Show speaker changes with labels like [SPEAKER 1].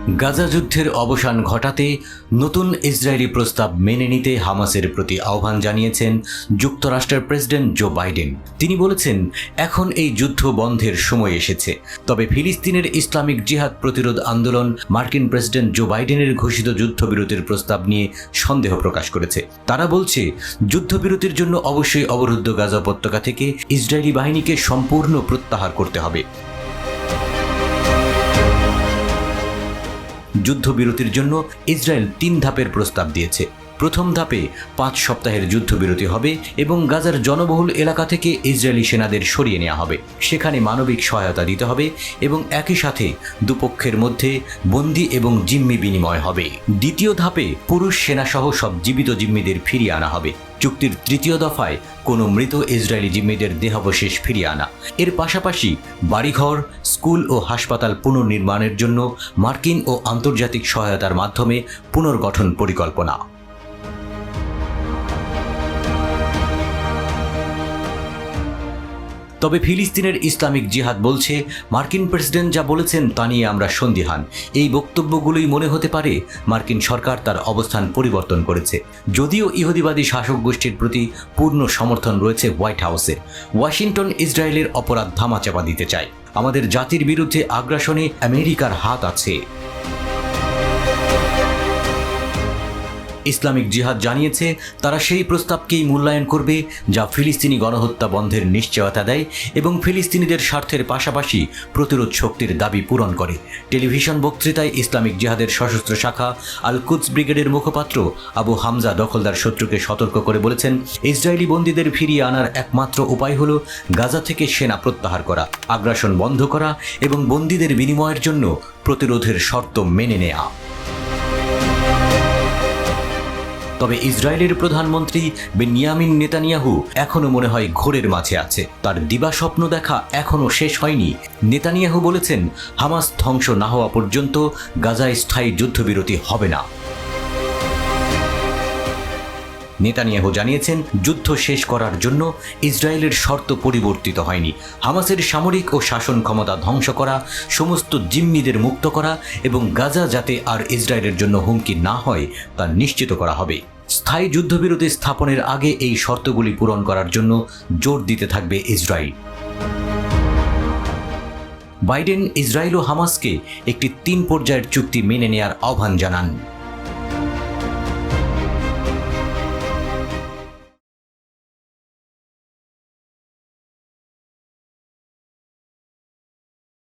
[SPEAKER 1] গাজা যুদ্ধের অবসান ঘটাতে নতুন ইসরায়েলি প্রস্তাব মেনে নিতে হামাসের প্রতি আহ্বান জানিয়েছেন যুক্তরাষ্ট্রের প্রেসিডেন্ট জো বাইডেন। তিনি বলেছেন, এখন এই যুদ্ধ বন্ধের সময় এসেছে। তবে ফিলিস্তিনের ইসলামিক জিহাদ প্রতিরোধ আন্দোলন মার্কিন প্রেসিডেন্ট জো বাইডেনের ঘোষিত যুদ্ধবিরতির প্রস্তাব নিয়ে সন্দেহ প্রকাশ করেছে। তারা বলছে, যুদ্ধবিরতির জন্য অবশ্যই অবরুদ্ধ গাজা উপত্যকা থেকে ইসরায়েলি বাহিনীকে সম্পূর্ণ প্রত্যাহার করতে হবে। যুদ্ধবিরতির জন্য ইসরায়েল 3 ধাপের প্রস্তাব দিয়েছে। প্রথম ধাপে 5 সপ্তাহের যুদ্ধবিরতি হবে এবং গাজার জনবহুল এলাকা থেকে ইসরায়েলি সেনাদের সরিয়ে নেওয়া হবে। সেখানে মানবিক সহায়তা দিতে হবে এবং একই সাথে দুপক্ষের মধ্যে বন্দী এবং জিম্মি বিনিময় হবে। দ্বিতীয় ধাপে পুরুষ সেনাসহ সব জীবিত জিম্মিদের ফিরিয়ে আনা হবে। চুক্তির তৃতীয় দফায় কোনো মৃত ইসরায়েলি জিম্মিদের দেহাবশেষ ফিরিয়ে আনা। এর পাশাপাশি বাড়িঘর, স্কুল ও হাসপাতাল পুনর্নির্মাণের জন্য মার্কিন ও আন্তর্জাতিক সহায়তার মাধ্যমে পুনর্গঠন পরিকল্পনা। তবে ফিলিস্তিনের ইসলামিক জিহাদ বলছে, মার্কিন প্রেসিডেন্ট যা বলেছেন তা নিয়ে আমরা সন্দিহান। এই বক্তব্যগুলোই মনে হতে পারে মার্কিন সরকার তার অবস্থান পরিবর্তন করেছে। যদিও ইহুদিবাদী শাসক গোষ্ঠীর প্রতি পূর্ণ সমর্থন রয়েছে হোয়াইট হাউসে, ওয়াশিংটন ইসরায়েলের অপরাধ ধামাচাপা দিতে চায়। আমাদের জাতির বিরুদ্ধে আগ্রাসনে আমেরিকার হাত আছে। ইসলামিক জিহাদ জানিয়েছে, তারা সেই প্রস্তাবকেই মূল্যায়ন করবে যা ফিলিস্তিনি গণহত্যা বন্ধের নিশ্চয়তা দেয় এবং ফিলিস্তিনিদের স্বার্থের পাশাপাশি প্রতিরোধ শক্তির দাবি পূরণ করে। টেলিভিশন বক্তৃতায় ইসলামিক জিহাদের সশস্ত্র শাখা আল কুদস ব্রিগেডের মুখপাত্র আবু হামজা দখলদার শত্রুকে সতর্ক করে বলেছেন, ইসরায়েলি বন্দীদের ফিরিয়ে আনার একমাত্র উপায় হল গাজা থেকে সেনা প্রত্যাহার করা, আগ্রাসন বন্ধ করা এবং বন্দীদের বিনিময়ের জন্য প্রতিরোধের শর্ত মেনে নেওয়া। তবে ইসরায়েলের প্রধানমন্ত্রী বেনিয়ামিন নেতানিয়াহু এখনও মনে হয় ঘোরের মাঝে আছে। তার দিবাস্বপ্ন দেখা এখনও শেষ হয়নি। নেতানিয়াহু বলেছেন, হামাস ধ্বংস না হওয়া পর্যন্ত গাজায় স্থায়ী যুদ্ধবিরতি হবে না। নেতানিয়াহু জানিয়েছেন, যুদ্ধ শেষ করার জন্য ইসরায়েলের শর্ত পরিবর্তিত হয়নি। হামাসের সামরিক ও শাসন ক্ষমতা ধ্বংস করা, সমস্ত জিম্মিদের মুক্ত করা এবং গাজা যাতে আর ইসরায়েলের জন্য হুমকি না হয় তা নিশ্চিত করা হবে। স্থায়ী যুদ্ধবিরতি স্থাপনের আগে এই শর্তগুলি পূরণ করার জন্য জোর দিতে থাকবে ইসরায়েল। বাইডেন ইসরায়েল ও হামাসকে একটি 3 পর্যায়ের চুক্তি মেনে নেয়ার আহ্বান জানান।